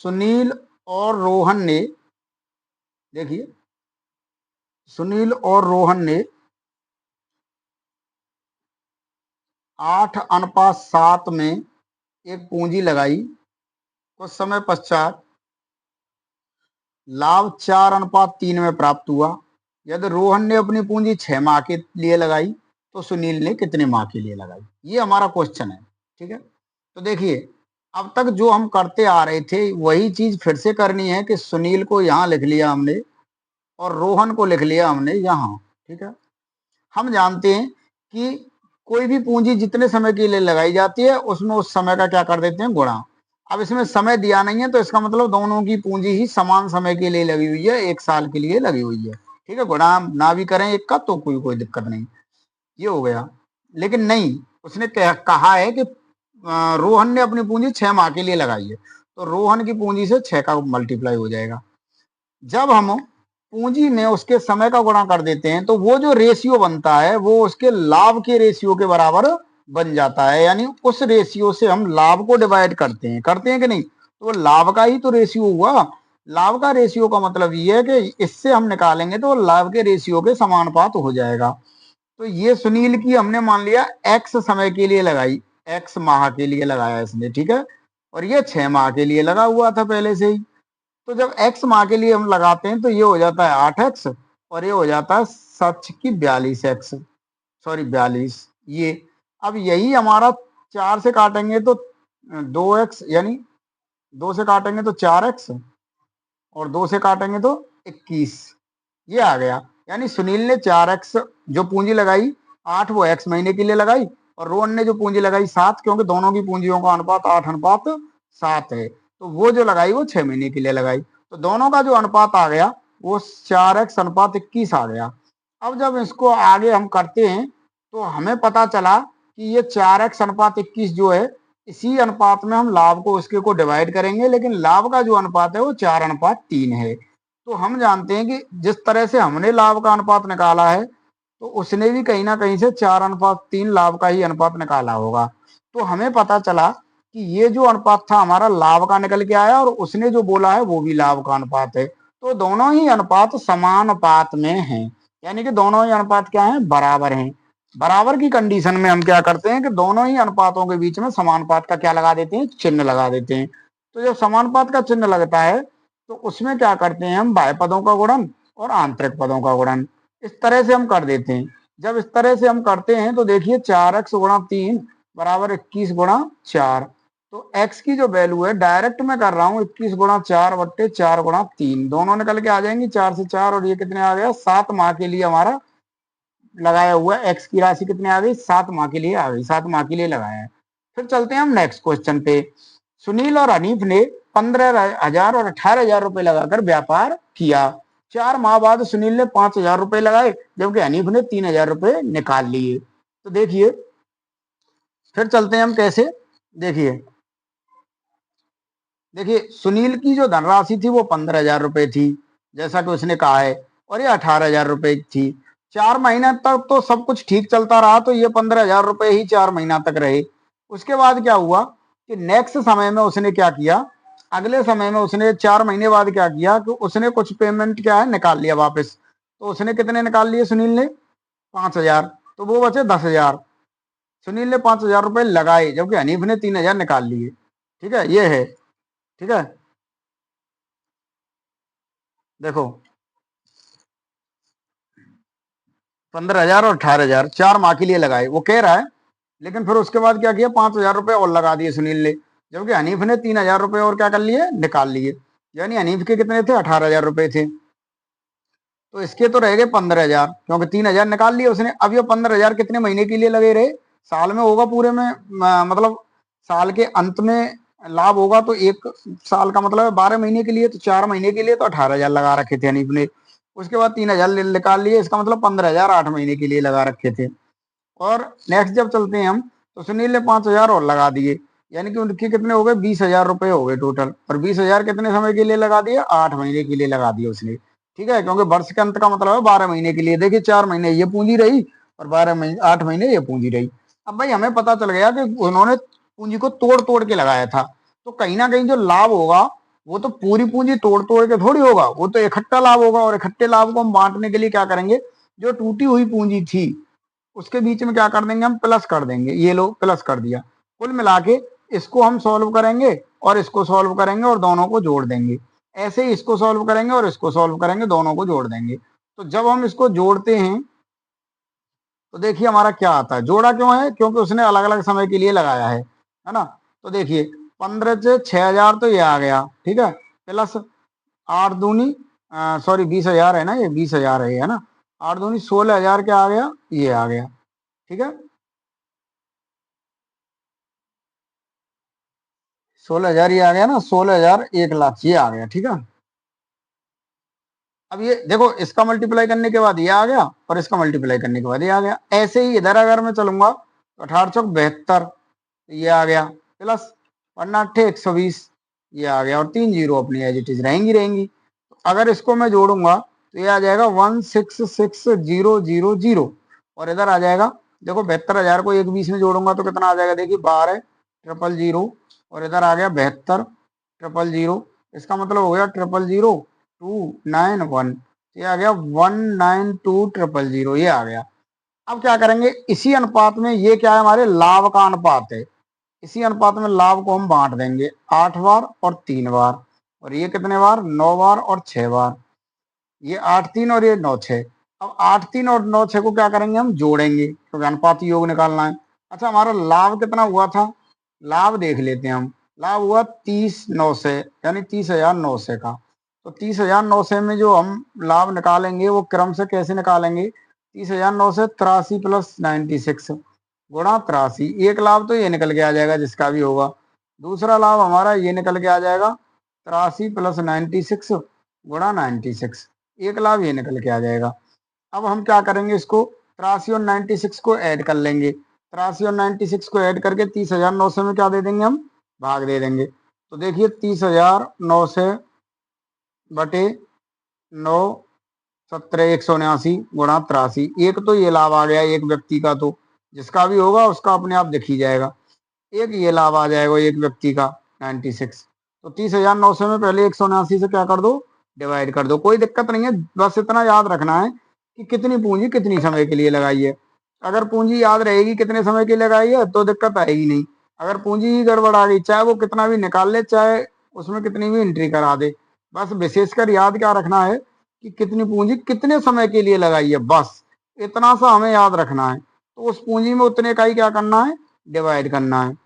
सुनील और रोहन ने, देखिए, सुनील और रोहन ने 8:7 में एक पूंजी लगाई। कुछ समय पश्चात लाभ 4:3 में प्राप्त हुआ। यदि रोहन ने अपनी पूंजी 6 माह के लिए लगाई तो सुनील ने कितने माह के लिए लगाई? ये हमारा क्वेश्चन है। ठीक है, तो देखिए, अब तक जो हम करते आ रहे थे वही चीज फिर से करनी है कि सुनील को यहाँ लिख लिया हमने और रोहन को लिख लिया हमने यहाँ। ठीक है, हम जानते हैं कि कोई भी पूंजी जितने समय के लिए लगाई जाती है उसमें उस समय का क्या कर देते हैं, गुणा। अब इसमें समय दिया नहीं है तो इसका मतलब दोनों की पूंजी ही समान समय के लिए लगी हुई है, 1 साल के लिए लगी हुई है। ठीक है, गुणा ना भी करें एक का तो कोई दिक्कत नहीं, ये हो गया। लेकिन नहीं, उसने कहा है कि रोहन ने अपनी पूंजी 6 माह के लिए लगाई है, तो रोहन की पूंजी से 6 का मल्टीप्लाई हो जाएगा। जब हम पूंजी में उसके समय का गुणा कर देते हैं तो वो जो रेशियो बनता है वो उसके लाभ के रेशियो के बराबर बन जाता है। यानी उस रेशियो से हम लाभ को डिवाइड करते हैं कि नहीं, तो लाभ का ही तो रेशियो हुआ। लाभ का रेशियो का मतलब ये है कि इससे हम निकालेंगे तो लाभ के रेशियो के समानुपात हो जाएगा। तो ये सुनील की हमने मान लिया एक्स समय के लिए लगाई, एक्स माह के लिए लगाया इसने। ठीक है, और ये 6 माह के लिए लगा हुआ था पहले से ही। तो जब x माह के लिए हम लगाते हैं तो ये हो जाता है 8x और ये हो जाता है 7 की 42x, सॉरी 42। ये अब यही हमारा 4 से काटेंगे तो 2x, यानी 2 से काटेंगे तो 4x और 2 से काटेंगे तो 21, ये आ गया। यानी सुनील ने 4x जो पूंजी लगाई 8 वो x महीने के लिए लगाई और रोहन ने जो पूंजी लगाई 7, क्योंकि दोनों की पूंजियों का अनुपात 8:7 है, तो वो जो लगाई वो 6 महीने के लिए लगाई। तो दोनों का जो अनुपात आ गया वो 4x:21 आ गया। अब जब इसको आगे हम करते हैं तो हमें पता चला कि ये 4x:21 जो है, इसी अनुपात में हम लाभ को उसके को डिवाइड करेंगे, लेकिन लाभ का जो अनुपात है वो 4:3 है। तो हम जानते हैं कि जिस तरह से हमने लाभ का अनुपात निकाला है तो उसने भी कहीं ना कहीं से 4:3 लाभ का ही अनुपात निकाला होगा। तो हमें पता चला कि ये जो अनुपात था हमारा लाभ का निकल के आया और उसने जो बोला है वो भी लाभ का अनुपात है। तो दोनों ही अनुपात समानुपात में हैं, यानी कि दोनों ही अनुपात क्या है, बराबर हैं। बराबर की कंडीशन में हम क्या करते हैं कि दोनों ही अनुपातों के बीच में समानुपात का क्या लगा देते हैं, चिन्ह लगा देते हैं। तो जब समानुपात का चिन्ह लगता है तो उसमें क्या करते हैं हम, बाह्य पदों का गुणन और आंतरिक पदों का गुणन, इस तरह से हम कर देते हैं। जब इस तरह से हम करते हैं तो देखिए 4x:3 बराबर 21:4। तो x की जो वैल्यू है डायरेक्ट में कर रहा हूँ 21/4/4/3, दोनों निकल के आ जाएंगी 4 से 4 और ये कितने आ गया, 7 माह के लिए हमारा लगाया हुआ x की राशि कितने आ गई, 7 माह के लिए आ गई, 7 माह के लिए लगाया है। फिर चलते हैं हम नेक्स्ट क्वेश्चन पे। सुनील और हनीफ ने 15,000 और 18,000 रुपए लगाकर व्यापार किया। 4 माह बाद सुनील ने 5,000 रुपए लगाए जबकि हनीफ ने 3,000 रुपए निकाल लिए। तो देखिए, फिर चलते हैं हम कैसे, देखिए देखिए सुनील की जो धनराशि थी वो 15,000 रुपए थी जैसा कि उसने कहा है, और ये 18,000 रुपए थी। 4 महीने तक तो सब कुछ ठीक चलता रहा तो ये 15,000 रुपए ही 4 महीना तक रहे। उसके बाद क्या हुआ कि नेक्स्ट समय में उसने क्या किया, अगले समय में उसने 4 महीने बाद क्या किया कि उसने कुछ पेमेंट क्या है निकाल लिया वापस। तो उसने कितने निकाल लिए, सुनील ने 5,000, तो वो बचे 10,000। सुनील ने 5,000 रुपए लगाए जबकि हनीफ ने 3,000 निकाल लिए। ठीक है, ये है। ठीक है, देखो 15,000 और 18,000 4 माह के लिए लगाए वो कह रहा है, लेकिन फिर उसके बाद क्या किया, 5,000 रुपए और लगा दिए सुनील ने, जबकि हनीफ ने 3,000 रुपए और क्या कर लिए, निकाल लिए। यानी हनीफ के कितने थे, 18,000 रुपए थे, तो इसके तो रह गए 15,000 क्योंकि 3,000 निकाल लिए उसने। अब ये 15,000 कितने महीने के लिए लगे रहे, साल में होगा पूरे में, मतलब साल के अंत में लाभ होगा तो एक साल का मतलब है 12 महीने के लिए, तो 4 महीने के लिए तो 18,000 लगा रखे थे हनीफ ने। उसके बाद 3,000 निकाल लिए, इसका मतलब 15,000 8 महीने के लिए लगा रखे थे। और नेक्स्ट जब चलते हैं हम तो सुनील ने 5,000 और लगा दिए, यानी कि उनके कितने हो गए, 20,000 रुपए हो गए टोटल। और 20,000 कितने समय के लिए लगा दिए, 8 महीने के लिए लगा दिए उसने। ठीक है, क्योंकि वर्ष के अंत का मतलब है 12 महीने के लिए। देखिए 4 महीने ये पूंजी रही और 8 महीने ये पूंजी रही। अब भाई हमें पता चल गया कि उन्होंने पूंजी को तोड़ तोड़ के लगाया था, तो कहीं ना कहीं जो लाभ होगा वो तो पूरी पूंजी तोड़ तोड़ के थोड़ी होगा, वो तो इकट्ठा लाभ होगा। और इकट्ठे लाभ को हम बांटने के लिए क्या करेंगे, जो टूटी हुई पूंजी थी उसके बीच में क्या कर देंगे, हम प्लस कर देंगे। ये लो प्लस कर दिया। कुल मिला के इसको हम सॉल्व करेंगे और इसको सॉल्व करेंगे और दोनों को जोड़ देंगे। ऐसे ही इसको सॉल्व करेंगे और इसको सॉल्व करेंगे, दोनों को जोड़ देंगे। तो जब हम इसको जोड़ते हैं तो देखिए हमारा क्या आता है। जोड़ा क्यों है, क्योंकि उसने अलग अलग समय के लिए लगाया है ना। तो देखिए 15 से 6,000 तो ये आ गया, ठीक है, प्लस 8 दूनी सॉरी 20,000 है ना, ये 20,000 है ना। 8 दूनी 16,000 क्या आ गया, ये आ गया, ठीक है। 16,000 ये आ गया ना, 16,000 1,00,000 ये आ गया, ठीक है। अब ये देखो, इसका मल्टीप्लाई करने के बाद ये आ गया और इसका मल्टीप्लाई करने के बाद ये आ गया। ऐसे ही इधर अगर मैं चलूंगा तो 1872 ये आ गया, प्लस 120 ये आ गया, और 3 जीरो अपनी एज इट इज रहेंगी। तो अगर इसको मैं जोड़ूंगा तो ये आ जाएगा 166,000, और इधर आ जाएगा देखो 72,000 को 120 में जोड़ूंगा तो कितना आ जाएगा, देखिए 12,000 और इधर आ गया 72,000। इसका मतलब हो गया 000,291, ये आ गया 192,000, ये आ गया। अब क्या करेंगे, इसी अनुपात में, ये क्या है, हमारे लाभ का अनुपात है, इसी अनुपात में लाभ को हम बांट देंगे 8 बार और 3 बार, और ये कितने बार, 9 बार और 6 बार। ये 8 3 और ये 9 6। अब 8 3 और 9 6 को क्या करेंगे, हम जोड़ेंगे क्योंकि अनुपात योग निकालना है। अच्छा, हमारा लाभ कितना हुआ था, लाभ देख लेते हैं हम। लाभ हुआ 30,900, यानी 30,900 का। तो 30,900 में जो हम लाभ निकालेंगे वो क्रम से कैसे निकालेंगे, 30,900 83 प्लस 96 गुणा 83। एक लाभ तो ये निकल के आ जाएगा जिसका भी होगा। दूसरा लाभ हमारा ये निकल के आ जाएगा 83 प्लस 96 गुणा 96। एक लाभ ये निकल के आ जाएगा। अब हम क्या करेंगे, इसको 83 और 96 को ऐड कर लेंगे। 83 और 96 को ऐड करके 30,900 में क्या दे देंगे, हम भाग दे देंगे। तो देखिए 30,900 बटे 9 17,179 गुणा 83। एक तो ये लाभ आ गया एक व्यक्ति का, तो जिसका भी होगा उसका अपने आप दिख ही जाएगा। एक ये लाभ आ जाएगा एक व्यक्ति का 96। तो 30,900 में पहले 179 से क्या कर दो, डिवाइड कर दो, कोई दिक्कत नहीं है। बस इतना याद रखना है कि कितनी पूंजी कितनी समय के लिए लगाई है। अगर पूंजी याद रहेगी कितने समय के लिए लगाई है तो दिक्कत आएगी नहीं। अगर पूंजी ही गड़बड़ आ गई, चाहे वो कितना भी निकाल ले, चाहे उसमें कितनी भी एंट्री करा दे, बस विशेषकर याद क्या रखना है कि कितनी पूंजी कितने समय के लिए लगाई है, बस इतना सा हमें याद रखना है। तो उस पूंजी में उतने का ही क्या करना है, डिवाइड करना है।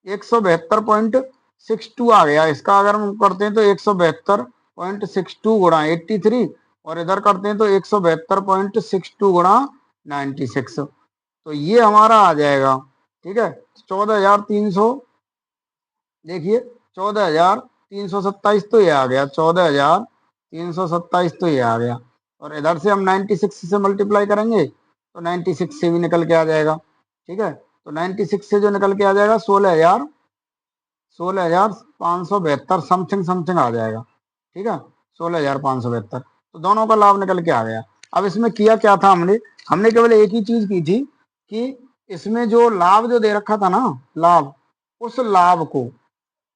172.62 आ गया इसका। अगर हम करते हैं तो 172.62 गुणा 83, और इधर करते हैं तो 172.62 गुणा 96। तो ये हमारा आ जाएगा, ठीक है, 14,300। देखिए 14,327 तो ये आ गया, 14,327 तो ये आ गया। और इधर से हम 96 से मल्टीप्लाई करेंगे तो 96 से भी निकल के आ जाएगा, ठीक है। तो 96 से जो निकल के आ जाएगा 16,572 समथिंग समथिंग आ जाएगा, ठीक है, 16,572। तो दोनों का लाभ निकल के आ गया। अब इसमें किया क्या था हमने, हमने केवल एक ही चीज की थी कि इसमें जो लाभ जो दे रखा था ना, लाभ, उस लाभ को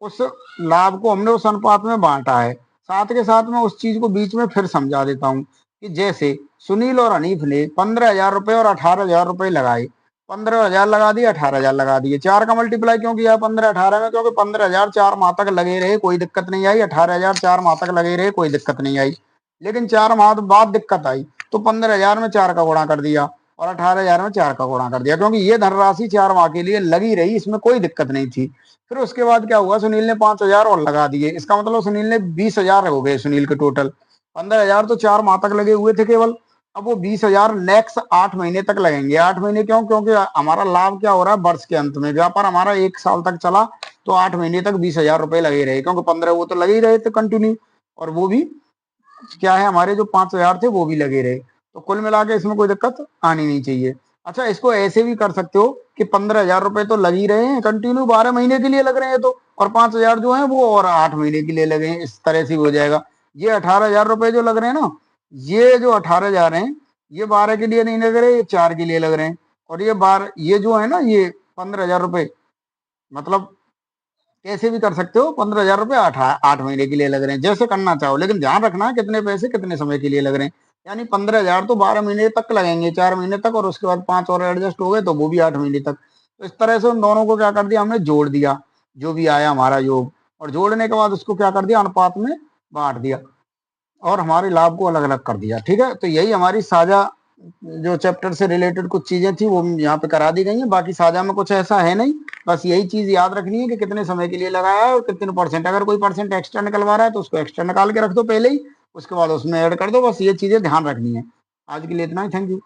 उस लाभ को हमने उस अनुपात में बांटा है। साथ के साथ में उस चीज को बीच में फिर समझा देता हूँ कि जैसे सुनील और हनीफ ने 15,000 रुपए और 18,000 रुपए लगाए। 15,000 लगा दिए, 18,000 लगा दिए। चार का मल्टीप्लाई क्यों किया 15 18 में, क्योंकि 15,000 4 माह तक लगे रहे कोई दिक्कत नहीं आई, 18,000 4 माह तक लगे रहे कोई दिक्कत नहीं आई। लेकिन 4 माह बाद दिक्कत आई तो 15,000 में 4 का गुणा कर दिया और 18,000 में 4 का गुणा कर दिया, क्योंकि ये धनराशि 4 माह के लिए लगी रही, इसमें कोई दिक्कत नहीं थी। फिर उसके बाद क्या हुआ, सुनील ने 5,000 और लगा दिए। इसका मतलब सुनील ने 20,000 हो गए सुनील के टोटल। 15,000 तो 4 माह तक लगे हुए थे केवल। अब वो 20,000 नेक्स्ट 8 महीने तक लगेंगे। 8 महीने क्यों, क्योंकि हमारा लाभ क्या हो रहा है, वर्ष के अंत में व्यापार हमारा 1 साल तक चला तो 8 महीने तक 20,000 रुपए लगे रहे, क्योंकि 15 वो तो लगे ही रहे थे कंटिन्यू, और वो भी क्या है, हमारे जो 5,000 थे वो भी लगे रहे। तो कुल मिला के इसमें कोई दिक्कत आनी नहीं चाहिए। अच्छा, इसको ऐसे भी कर सकते हो कि 15,000 रुपए तो लग ही रहे हैं कंटिन्यू, 12 महीने के लिए लग रहे हैं तो, और 5,000 जो है वो और 8 महीने के लिए लगे हैं, इस तरह से हो जाएगा। ये 18,000 रुपए जो लग रहे हैं ना, ये जो 18,000 हैं, ये 12 के लिए नहीं लग रहे, ये 4 के लिए लग रहे हैं। और ये 12, ये जो है ना, ये 15,000 रुपए मतलब कैसे भी कर सकते हो। 15,000 रुपये 8 महीने के लिए लग रहे हैं, जैसे करना चाहो, लेकिन ध्यान रखना है कितने पैसे कितने समय के लिए लग रहे हैं। यानी 15,000 तो 12 महीने तक लगेंगे, 4 महीने तक, और उसके बाद 5 और एडजस्ट हो गए तो वो भी 8 महीने तक। तो इस तरह से उन दोनों को क्या कर दिया हमने, जोड़ दिया, जो भी आया हमारा योग, और जोड़ने के बाद उसको क्या कर दिया, अनुपात में बांट दिया, और हमारे लाभ को अलग अलग कर दिया। ठीक है, तो यही हमारी साझा जो चैप्टर से रिलेटेड कुछ चीजें थी वो यहाँ पे करा दी गई हैं। बाकी साझा में कुछ ऐसा है नहीं, बस यही चीज याद रखनी है कि कितने समय के लिए लगाया है और कितने परसेंट। अगर कोई परसेंट एक्स्ट्रा निकलवा रहा है तो उसको एक्स्ट्रा निकाल के रख दो पहले ही, उसके बाद उसमें ऐड कर दो। बस ये चीजें ध्यान रखनी है। आज के लिए इतना ही, थैंक यू।